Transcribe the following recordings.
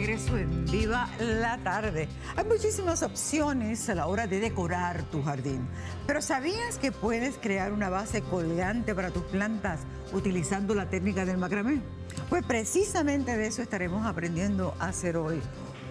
regreso en Viva la Tarde. Hay muchísimas opciones a la hora de decorar tu jardín, pero ¿sabías que puedes crear una base colgante para tus plantas utilizando la técnica del macramé? Pues precisamente de eso estaremos aprendiendo a hacer hoy,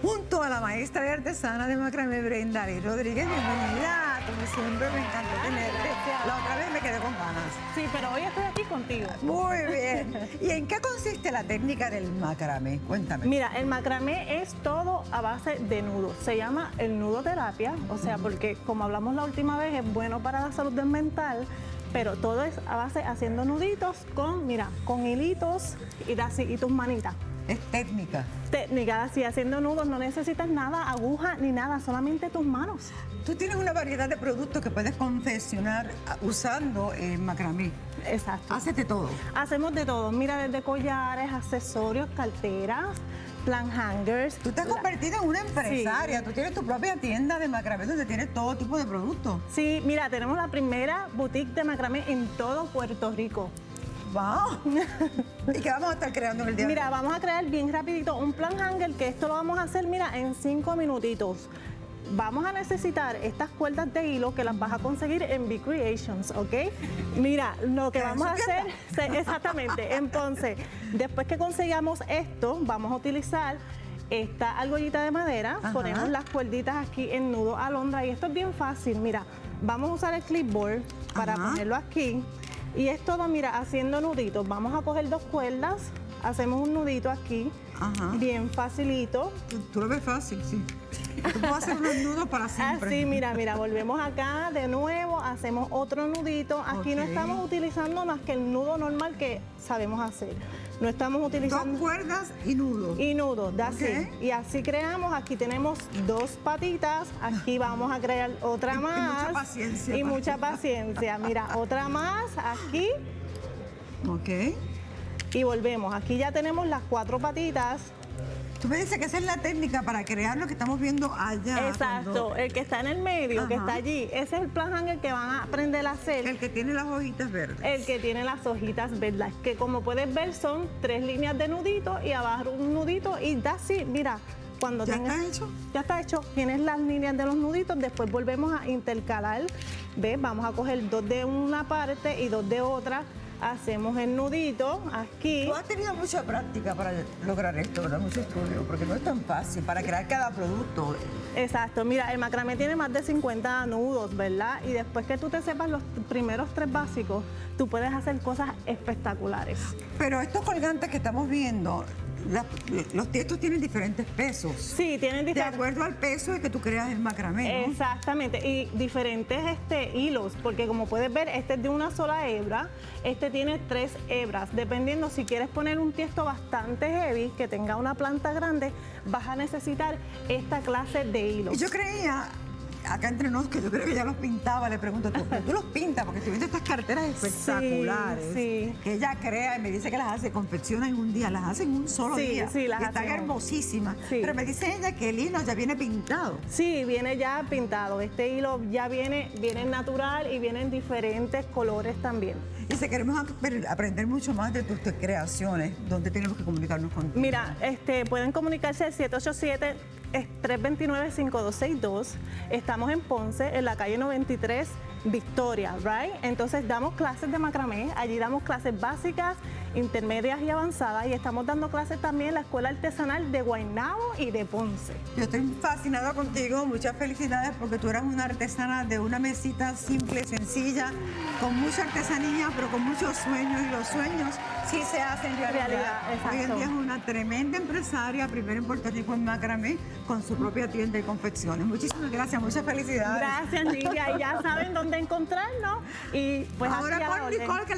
junto a la maestra y artesana de macramé, Brenda Lee Rodríguez. Bienvenida, como siempre, me encanta tenerte. La otra vez me quedé con ganas. Sí, pero hoy estoy aquí contigo. Muy bien. ¿Y en qué consiste la técnica del macramé? Cuéntame. Mira, el macramé es todo a base de nudos. Se llama el nudoterapia, o sea, porque como hablamos la última vez, es bueno para la salud mental, pero todo es a base haciendo nuditos con, mira, con hilitos y tus manitas. Es técnica. Técnica, así, haciendo nudos, no necesitas nada, aguja ni nada, solamente tus manos. Tú tienes una variedad de productos que puedes confeccionar usando el macramé. Exacto. Haces de todo. Hacemos de todo, mira, desde collares, accesorios, carteras, plant hangers. Tú te has convertido en una empresaria. Sí. Tú tienes tu propia tienda de macramé donde tienes todo tipo de productos. Sí, mira, tenemos la primera boutique de macramé en todo Puerto Rico. ¡Wow! ¿Y qué vamos a estar creando en el día de hoy? Mira, vamos a crear bien rapidito un plant hanger, que esto lo vamos a hacer, mira, en 5 minutitos. Vamos a necesitar estas cuerdas de hilo que las vas a conseguir en Big Creations, ¿ok? Mira, lo que vamos a hacer, exactamente, entonces, después que consigamos esto, vamos a utilizar esta argollita de madera, Ajá. ponemos las cuerditas aquí en nudo alondra y esto es bien fácil, mira, vamos a usar el clipboard para Ajá. ponerlo aquí y es todo, mira, haciendo nuditos. Vamos a coger 2 cuerdas, hacemos un nudito aquí, Ajá. bien facilito. Tú lo ves fácil, sí. Tú puedes hacer unos nudos para siempre. Así, mira, volvemos acá de nuevo, hacemos otro nudito. Aquí no Ok. estamos utilizando más que el nudo normal que sabemos hacer. No estamos utilizando... 2 cuerdas y nudos. Y nudos, así. Ok. Y así creamos, aquí tenemos 2 patitas, aquí vamos a crear otra Y más. mucha paciencia. Y mucha paciencia. Mira, otra más aquí Ok. y volvemos. Aquí ya tenemos las 4 patitas. Tú me dices que esa es la técnica para crear lo que estamos viendo allá. Exacto, cuando- el que está en el medio, que Ajá. está allí, ese es el plant hanger que van a aprender a hacer. El que tiene las hojitas verdes. El que tiene las hojitas verdes, que como puedes ver son 3 líneas de nudito y abajo un nudito y da así, mira, cuando ¿Ya tengas... está hecho? Ya está hecho, tienes las líneas de los nuditos, después volvemos a intercalar, ¿ves? Vamos a coger 2 de una parte y 2 de otra, hacemos el nudito aquí. Tú has tenido mucha práctica para lograr esto, ¿verdad? Mucho estudio, porque no es tan fácil para crear cada producto. Exacto, mira, el macramé tiene más de 50 nudos, ¿verdad? Y después que tú te sepas los primeros 3 básicos, tú puedes hacer cosas espectaculares. Pero estos colgantes que estamos viendo, los textos tienen diferentes pesos. Sí, tienen De diferentes... acuerdo al peso de que tú creas el macramé, ¿no? Exactamente, y diferentes hilos, porque como puedes ver, este es de una sola hebra, este tiene 3 hebras. Dependiendo, si quieres poner un tiesto bastante heavy, que tenga una planta grande, vas a necesitar esta clase de hilos. Y yo creía, acá entre nos, que yo creo que ya los pintaba, le pregunto, ¿tú los pintas? Porque estoy viendo estas carteras espectaculares sí. que ella crea y me dice que las hace, confecciona en un día, las hace en un solo Sí, día. sí, las que están hacemos. hermosísimas. Sí. Pero me dice ella que el hilo ya viene pintado. Sí, viene ya pintado, este hilo ya viene natural y viene en diferentes colores también. Y si queremos aprender mucho más de tus creaciones, ¿dónde tenemos que comunicarnos contigo? Mira, pueden comunicarse al 787-329-5262. Estamos en Ponce, en la calle 93, Victoria, ¿right? Entonces damos clases de macramé, allí damos clases básicas, intermedias y avanzadas y estamos dando clases también en la Escuela Artesanal de Guaynabo y de Ponce. Yo estoy fascinada contigo, muchas felicidades porque tú eras una artesana de una mesita simple, sencilla, con mucha artesanía, pero con muchos sueños y los sueños sí se hacen realidad. Exacto. Hoy en día es una tremenda empresaria, primero en Puerto Rico en macramé, con su propia tienda y confecciones. Muchísimas gracias, muchas felicidades. Gracias, Lidia, y ya saben dónde encontrarnos y pues Ahora aquí a la con orden. Nicole, que